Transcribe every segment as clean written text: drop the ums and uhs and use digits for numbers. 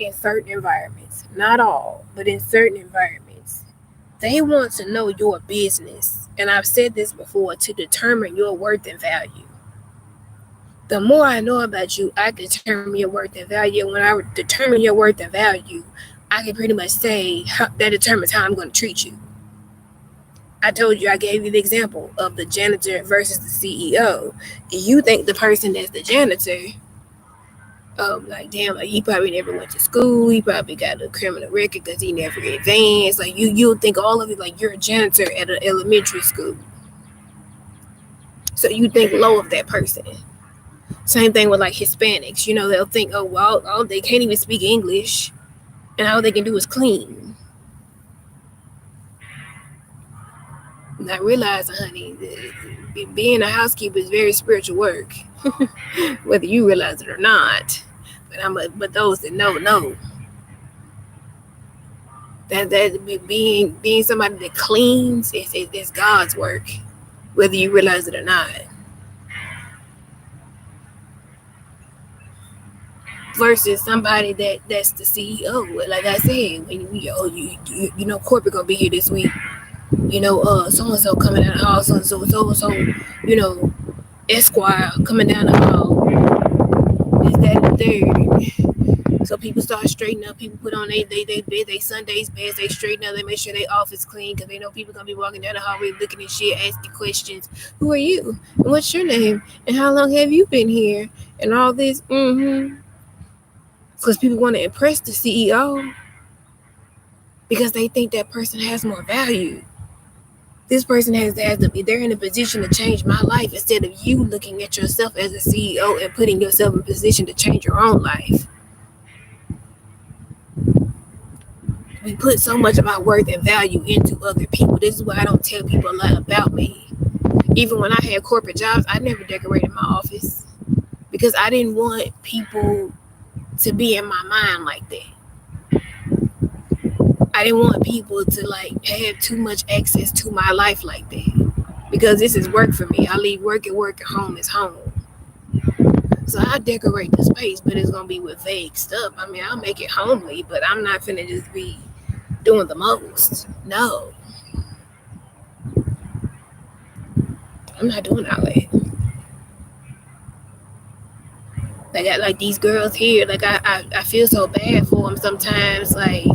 in certain environments, not all, but in certain environments, they want to know your business. And I've said this before, to determine your worth and value. The more I know about you, I can determine your worth and value. When I determine your worth and value, I can pretty much say that determines how I'm going to treat you. I told you, I gave you the example of the janitor versus the CEO. You think the person that's the janitor, like, damn, like, he probably never went to school. He probably got a criminal record because he never advanced. Like, you'll think all of it like you're a janitor at an elementary school. So you think low of that person. Same thing with like Hispanics. They'll think, oh, well, they can't even speak English, and all they can do is clean. And I realize, honey, being a housekeeper is very spiritual work, whether you realize it or not. But those that know. That being somebody that cleans is God's work, whether you realize it or not. Versus somebody that's the CEO. Like I said, when corporate gonna be here this week. So and so coming down the hall, so and so, Esquire coming down the hall. Is that the third? So people start straightening up. People put on they Sundays best. They straighten up. They make sure their office clean because they know people gonna be walking down the hallway looking at shit, asking questions. Who are you? And what's your name? And how long have you been here? And all this. Because people want to impress the CEO because they think that person has more value. This person has to be, they're in a position to change my life instead of you looking at yourself as a CEO and putting yourself in a position to change your own life. We put so much of our worth and value into other people. This is why I don't tell people a lot about me. Even when I had corporate jobs, I never decorated my office because I didn't want people to be in my mind like that. I didn't want people to like have too much access to my life like that because this is work for me. I leave work and home is home. So I decorate the space, but it's gonna be with vague stuff. I mean, I'll make it homely, but I'm not finna just be doing the most. No, I'm not doing all that. Like these girls here, like I feel so bad for them sometimes, like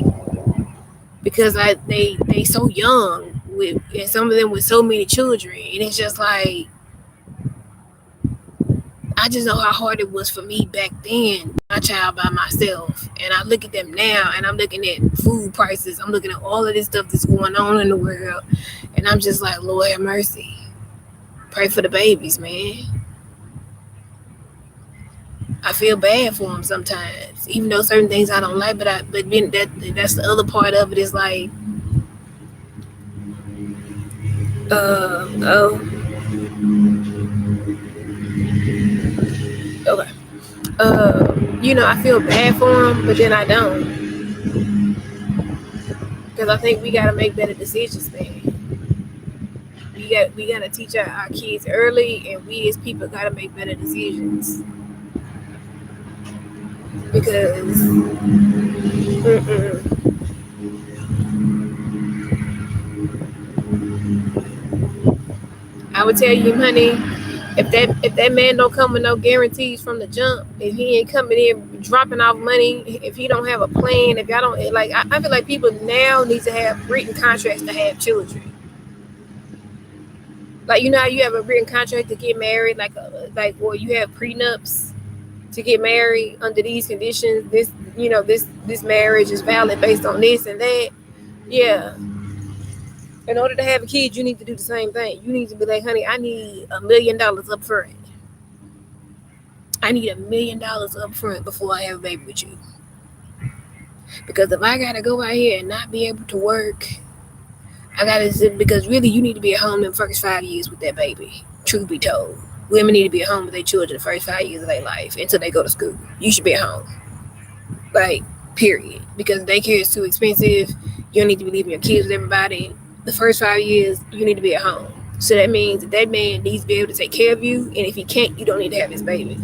because they so young and some of them with so many children, and it's just like I just know how hard it was for me back then, my child by myself, and I look at them now, and I'm looking at food prices, I'm looking at all of this stuff that's going on in the world, and I'm just like, Lord have mercy, pray for the babies, man. I feel bad for them sometimes, even though certain things I don't like. But then that's the other part of it is like, okay, I feel bad for them, but then I don't, because I think we gotta make better decisions, man. We gotta teach our kids early, and we as people gotta make better decisions. Because I would tell you, honey, if that man don't come with no guarantees from the jump, if he ain't coming in dropping off money, if he don't have a plan, if y'all don't like, I feel like people now need to have written contracts to have children. Like, how you have a written contract to get married, or you have prenups to get married under these conditions. This marriage is valid based on this and that. Yeah. In order to have a kid, you need to do the same thing. You need to be like, honey, I need $1 million up front. I need $1 million up front before I have a baby with you. Because if I gotta go out here and not be able to work, because really you need to be at home in the first 5 years with that baby. Truth be told. Women need to be at home with their children the first 5 years of their life until they go to school. You should be at home. Like, period. Because daycare is too expensive. You don't need to be leaving your kids with everybody. The first 5 years, you need to be at home. So that means that man needs to be able to take care of you. And if he can't, you don't need to have his baby.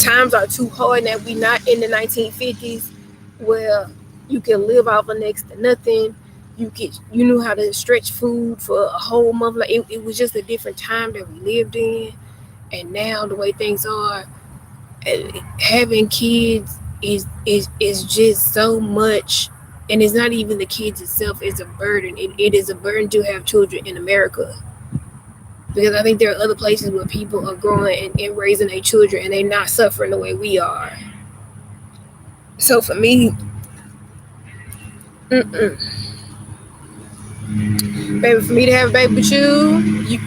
times are too hard that we not in the 1950s where you can live off of next to nothing. You knew how to stretch food for a whole month. Like it was just a different time that we lived in. And now the way things are, having kids is just so much. And it's not even the kids itself, it's a burden. It is a burden to have children in America, because I think there are other places where people are growing and raising their children and they're not suffering the way we are. So for me, baby, for me to have a baby with you,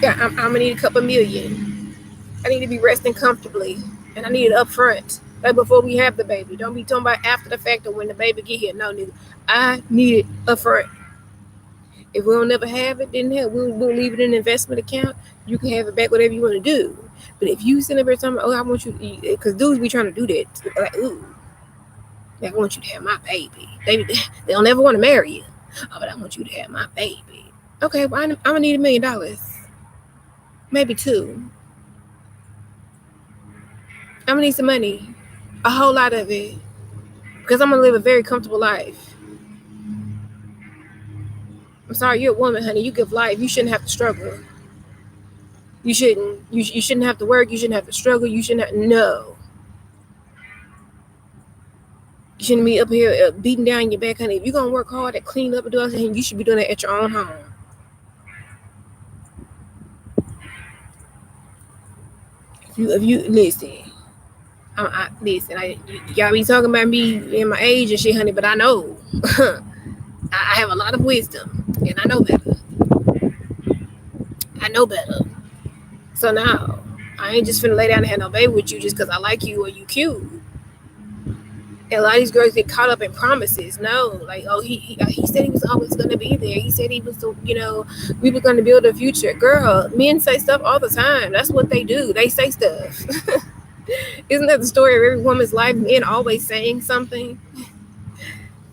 I'm gonna need a couple million. I need to be resting comfortably, and I need it up front, like before we have the baby. Don't be talking about after the fact or when the baby get here. No, nigga, I need it up front. If we don't never have it, then hell, we'll leave it in an investment account. You can have it back, whatever you want to do. But if you sit up there talking, oh, I want you to eat, because dudes be trying to do that. Like, ooh, I want you to have my baby. They don't ever want to marry you. Oh, but I want you to have my baby. Okay, well, I'm going to need $1 million. Maybe $2. I'm going to need some money. A whole lot of it. Because I'm going to live a very comfortable life. I'm sorry, you're a woman, honey. You give life. You shouldn't have to struggle. You shouldn't. You shouldn't have to work. You shouldn't have to struggle. You shouldn't have. No. You shouldn't be up here beating down your back, honey. If you're going to work hard at clean up and do everything, you should be doing it at your own home. If you listen, y'all be talking about me and my age and shit, honey, but I know. I have a lot of wisdom, and I know better. So now, I ain't just finna lay down and have no baby with you just because I like you or you cute. And a lot of these girls get caught up in promises. No, like, oh, he said he was always going to be there. He said he was, we were going to build a future. Girl, men say stuff all the time. That's what they do. They say stuff. Isn't that the story of every woman's life? Men always saying something.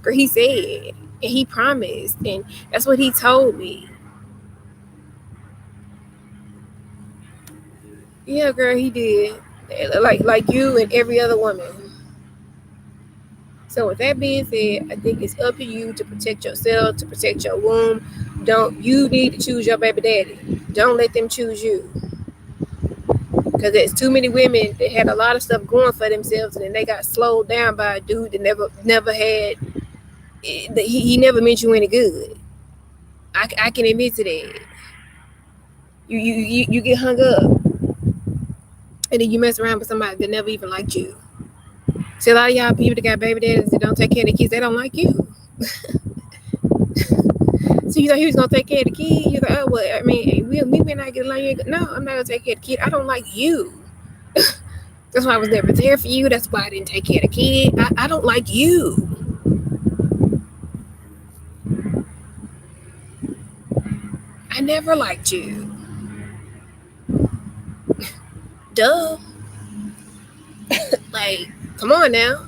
Girl, he said, and he promised, and that's what he told me. Yeah, girl, he did. Like you and every other woman. So with that being said, I think it's up to you to protect yourself, to protect your womb. You need to choose your baby daddy. Don't let them choose you. Because there's too many women that had a lot of stuff going for themselves, and then they got slowed down by a dude that never had. He never meant you any good. I can admit to that. You get hung up, and then you mess around with somebody that never even liked you. See, a lot of y'all people that got baby daddies that don't take care of the kids, they don't like you. So you thought he was gonna take care of the kid? You're like, oh well, I mean, we may not get along. No, I'm not gonna take care of the kid. I don't like you. That's why I was never there for you. That's why I didn't take care of the kid. I don't like you. I never liked you. Duh. Like, come on now.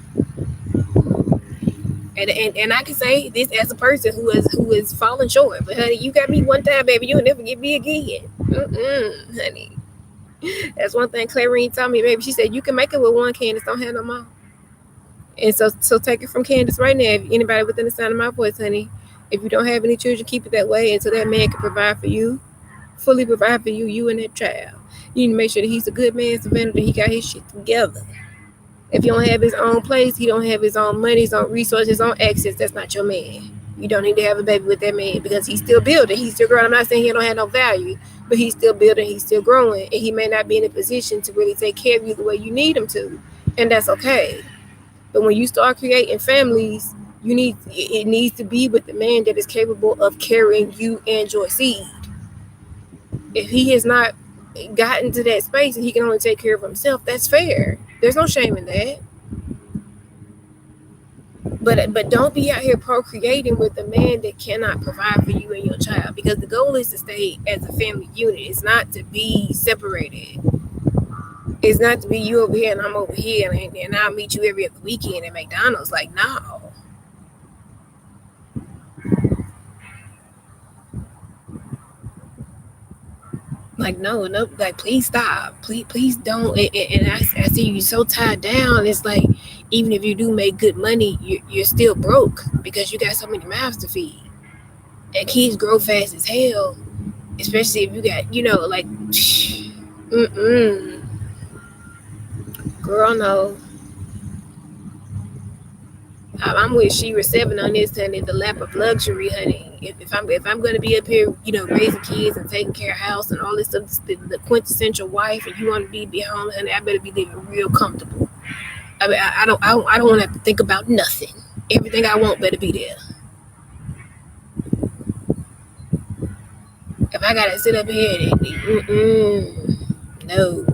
And I can say this as a person who is falling short. But honey, you got me one time, baby. You'll never get me again. Honey. That's one thing Clarine told me, baby. She said you can make it with one, Candice. Don't have no more. And so take it from Candice right now. If anybody within the sound of my voice, honey, if you don't have any children, keep it that way until that man can provide for you, fully provide for you, you and that child. You need to make sure that he's a good man, Savannah, that he got his shit together. If you don't have his own place, he don't have his own money, his own resources, his own access, that's not your man. You don't need to have a baby with that man because he's still building. He's still growing. I'm not saying he don't have no value, but he's still building. He's still growing. And he may not be in a position to really take care of you the way you need him to. And that's okay. But when you start creating families, it needs to be with the man that is capable of carrying you and your seed. If he has not gotten to that space and he can only take care of himself, that's fair. There's no shame in that. But don't be out here procreating with a man that cannot provide for you and your child, because the goal is to stay as a family unit. It's not to be separated. It's not to be you over here and I'm over here and I'll meet you every other weekend at McDonald's. Like, no. like, no, like, please stop, please don't. And I see you so tied down. It's like, even if you do make good money, you're still broke because you got so many mouths to feed, and kids grow fast as hell, especially if you got, like, girl, no. I'm with Shira 7 on this, honey. The lap of luxury, honey. If I'm gonna be up here, raising kids and taking care of house and all this stuff, the quintessential wife, and you want to be home, honey, I better be living real comfortable. I mean, I don't want to have to think about nothing. Everything I want better be there. If I gotta sit up here and no.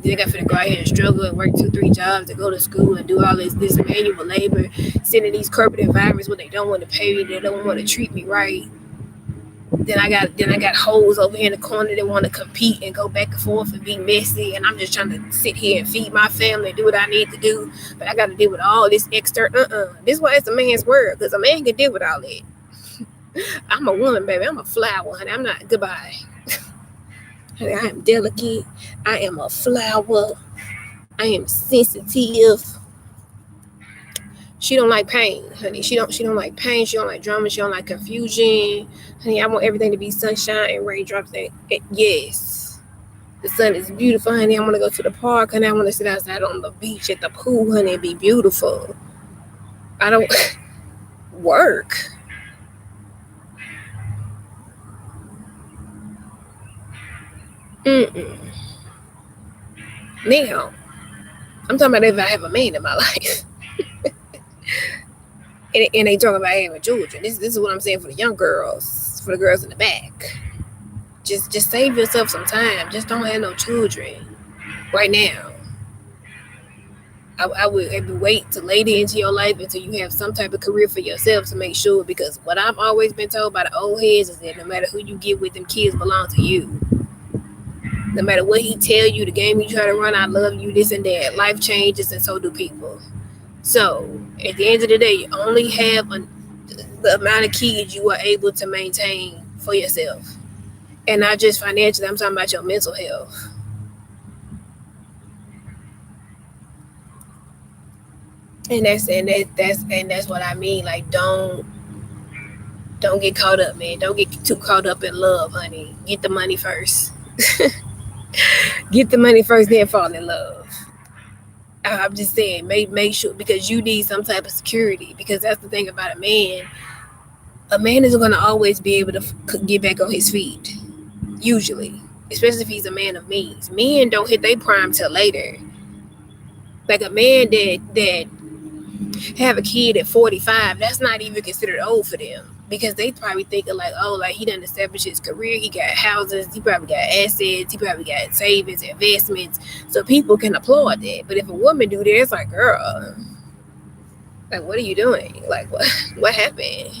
Then I finna go out here and struggle and work 2-3 jobs and go to school and do all this manual labor, sitting in these corporate environments where they don't want to pay me, they don't want to treat me right. Then I got hoes over here in the corner that want to compete and go back and forth and be messy, and I'm just trying to sit here and feed my family and do what I need to do. But I got to deal with all this external. This is why it's a man's world, because a man can deal with all that. I'm a woman, baby. I'm a flower, honey. I'm not. Goodbye. Honey, I am delicate. I am a flower. I am sensitive. She don't like pain, honey. She don't like pain. She don't like drama. She don't like confusion. Honey, I want everything to be sunshine and raindrops. Yes. The sun is beautiful, honey. I want to go to the park, honey. I want to sit outside on the beach at the pool, honey, and be beautiful. I don't work. Now, I'm talking about if I have a man in my life. and they talk about having children. This is what I'm saying for the young girls, for the girls in the back. Just save yourself some time. Just don't have no children right now. I would wait to later into your life until you have some type of career for yourself to make sure, because what I've always been told by the old heads is that no matter who you get with, them kids belong to you. No matter what he tell you, the game you try to run, I love you, this and that. Life changes, and so do people. So at the end of the day, you only have the amount of kids you are able to maintain for yourself, and not just financially. I'm talking about your mental health. And that's what I mean. Like, don't get caught up, man. Don't get too caught up in love, honey. Get the money first. Get the money first, then fall in love. I'm just saying, make sure, because you need some type of security. Because that's the thing about a man. A man is going to always be able to get back on his feet, usually, especially if he's a man of means. Men don't hit their prime till later. Like a man that have a kid at 45, that's not even considered old for them, because they probably thinking like, oh, like he done established his career, he got houses, he probably got assets, he probably got savings, investments, so people can applaud that. But if a woman do that, it's like, girl, like, what are you doing? Like, what happened?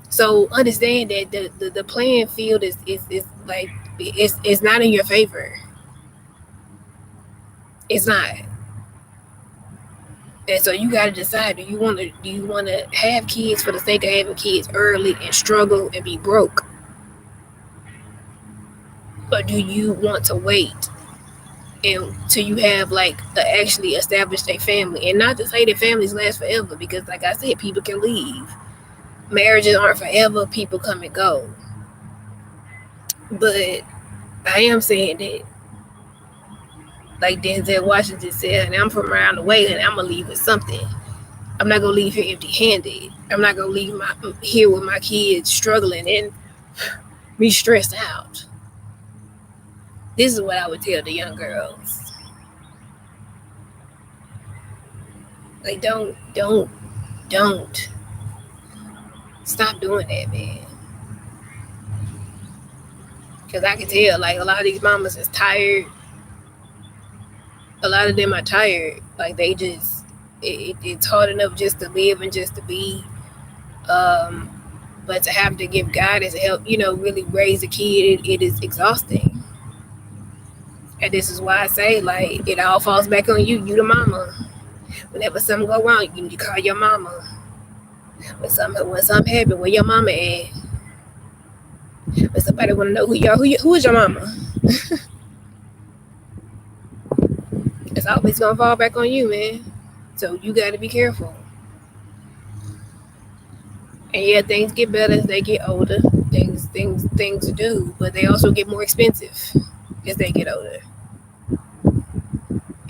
So understand that the playing field is like, it's not in your favor. It's not. And so you got to decide, do you want to have kids for the sake of having kids early and struggle and be broke? Or do you want to wait until you have like actually established a family? And not to say that families last forever, because like I said, people can leave. Marriages aren't forever. People come and go. But I am saying that, like Denzel Washington said, and I'm from around the way, and I'm going to leave with something. I'm not going to leave here empty-handed. I'm not going to leave here with my kids struggling and be stressed out. This is what I would tell the young girls. Like, don't stop doing that, man. Because I can tell, like, a lot of these mamas is tired. A lot of them are tired. Like, they just, it's hard enough just to live and just to be. But to have to give guidance and help, really raise a kid, it is exhausting. And this is why I say, like, it all falls back on you. You the mama. Whenever something go wrong, you need to call your mama. When something happen, where your mama at? But somebody want to know who is your mama? It's always gonna fall back on you, man. So you got to be careful. And yeah, things get better as they get older. Things to do, but they also get more expensive as they get older.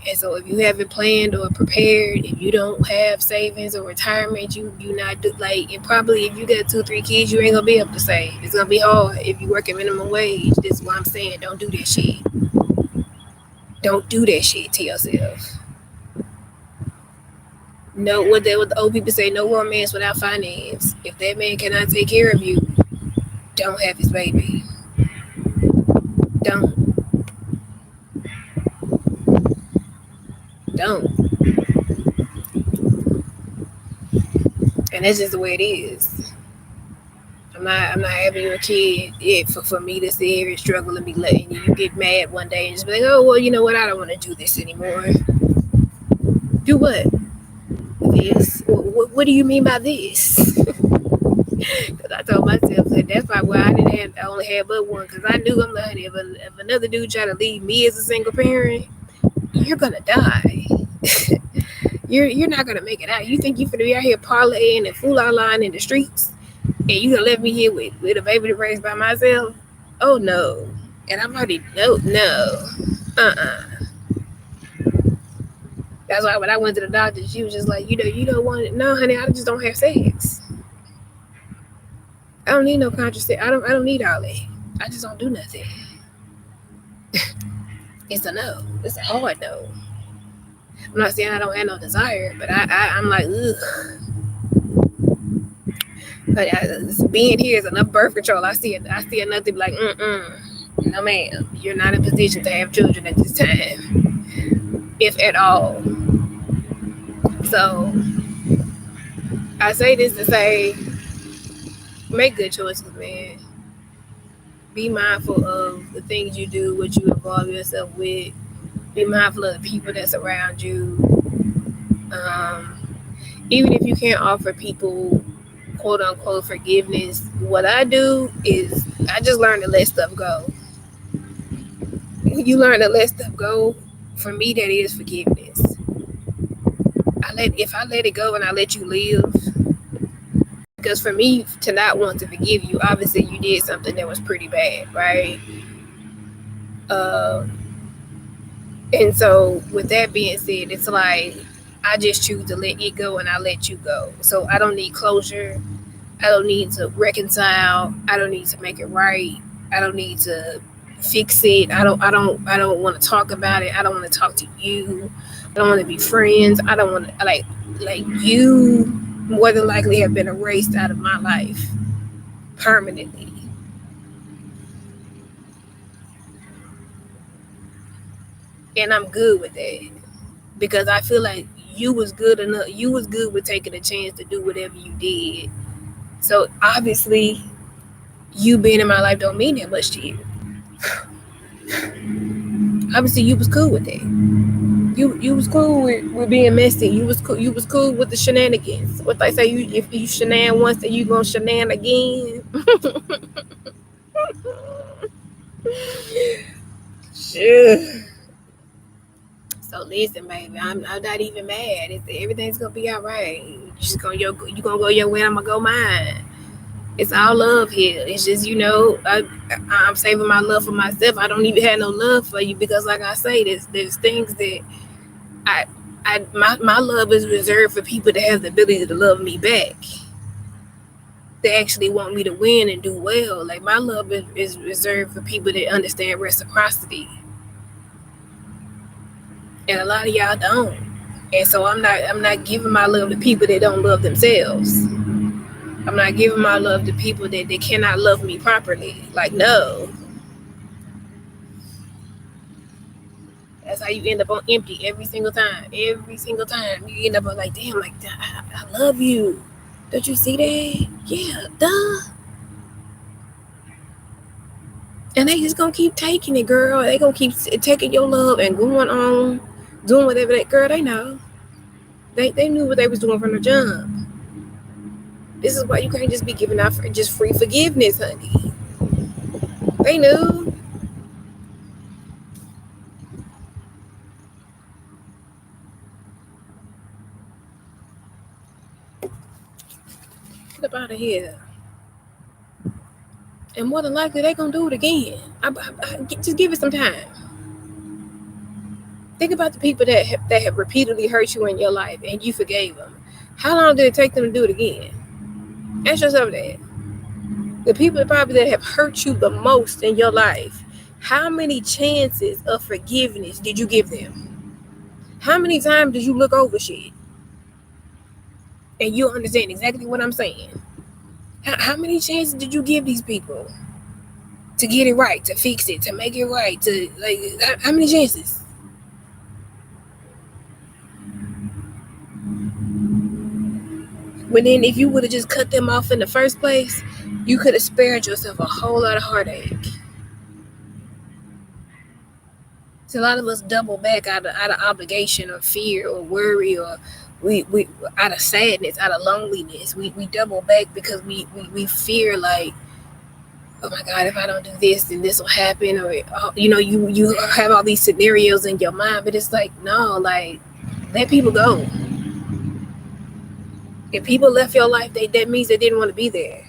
And so if you haven't planned or prepared, if you don't have savings or retirement, you not do like, and probably if you got 2-3 kids, you ain't gonna be able to save. It's gonna be hard if you work at minimum wage. This is why I'm saying don't do that shit. Don't do that shit to yourself. No, what the old people say, no romance without finance. If that man cannot take care of you, don't have his baby. Don't. And that's just the way it is. I'm not having you a kid for me to sit here and struggle and be letting you get mad one day and just be like, oh, well, you know what? I don't want to do this anymore. Do what? This? What do you mean by this? Because I told myself that that's probably why I only had but one, because I knew, I'm like, if another dude try to leave me as a single parent, you're going to die. You're not going to make it out. You think you're going to be out here parlaying and fool line in the streets? And you gonna let me here with a baby to raise by myself? Oh no. And I'm already no. That's why when I went to the doctor, she was just like, you don't want it. No, honey, I just don't have sex. I don't need no contraception. I don't need all that. I just don't do nothing. It's a no. It's a hard no. I'm not saying I don't have no desire, but I'm like, ugh. But being here is enough birth control. I see enough to be like, no ma'am, you're not in a position to have children at this time, if at all. So I say this to say, make good choices, man. Be mindful of the things you do, what you involve yourself with. Be mindful of the people that's around you. Even if you can't offer people quote unquote forgiveness, what I do is I just learn to let stuff go. You learn to let stuff go. For me, that is forgiveness. If I let it go and I let you live, because for me to not want to forgive you, obviously you did something that was pretty bad, right? And so with that being said, it's like I just choose to let it go and I let you go. So I don't need closure. I don't need to reconcile. I don't need to make it right. I don't need to fix it. I don't want to talk about it. I don't want to talk to you. I don't want to be friends. I don't want to like you more than likely have been erased out of my life permanently. And I'm good with that because I feel like you was good enough. You was good with taking a chance to do whatever you did. So obviously, you being in my life don't mean that much to you. Obviously, you was cool with that. You was cool with being messy. You was cool with the shenanigans. What they say, if you shenan once, then you gonna shenan again. Sure. So listen, baby, I'm not even mad. Everything's gonna be all right. You gonna go your way, I'm gonna go mine. It's all love here. It's just, I'm saving my love for myself. I don't even have no love for you because, like I say, there's things that my love is reserved for people that have the ability to love me back. They actually want me to win and do well. Like my love is reserved for people that understand reciprocity. And a lot of y'all don't. And so I'm not giving my love to people that don't love themselves. I'm not giving my love to people that they cannot love me properly. Like, no. That's how you end up on empty every single time. Every single time. You end up on like, damn, like, I love you. Don't you see that? Yeah, duh. And they just gonna keep taking it, girl. They gonna keep taking your love and going on, doing whatever that girl, they know. They knew what they was doing from the jump. This is why you can't just be giving out just free forgiveness, honey. They knew. Get up out of here. And more than likely, they're going to do it again. Just give it some time. Think about the people that have repeatedly hurt you in your life and you forgave them. How long did it take them to do it again? Ask yourself that. The people probably that have hurt you the most in your life, how many chances of forgiveness did you give them? How many times did you look over shit? And you'll understand exactly what I'm saying. How many chances did you give these people to get it right, to fix it, to make it right? To like, how many chances? But then if you would have just cut them off in the first place, you could have spared yourself a whole lot of heartache. So a lot of us double back out of obligation or fear or worry, or we out of sadness, out of loneliness. We double back because we fear, like, oh my God, if I don't do this, then this will happen. Or you have all these scenarios in your mind, but it's like, no, like, let people go. If people left your life, that means they didn't want to be there.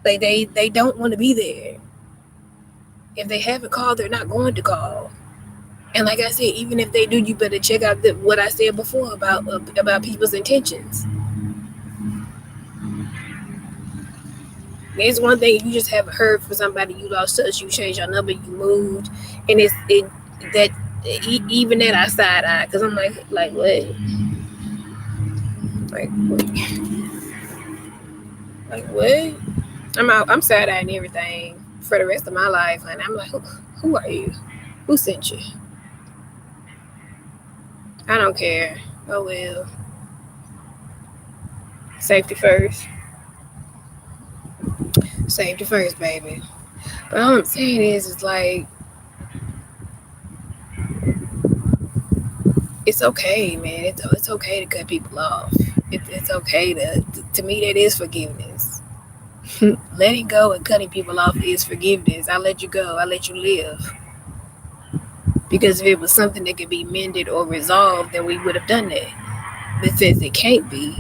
Like they don't want to be there. If they haven't called, they're not going to call. And like I said, even if they do, you better check out what I said before about people's intentions. There's one thing, you just haven't heard from somebody, you lost touch, you changed your number, you moved, and even that I side eye, because I'm like what? Like what? I'm side eyeing everything for the rest of my life, and I'm like, who are you? Who sent you? I don't care. Oh well. Safety first. Safety first, baby. But all I'm saying is like, it's okay, man. It's okay to cut people off. It's okay to me, that is forgiveness. Letting go and cutting people off is forgiveness. I let you go. I let you live. Because if it was something that could be mended or resolved, then we would have done that. But since it can't be,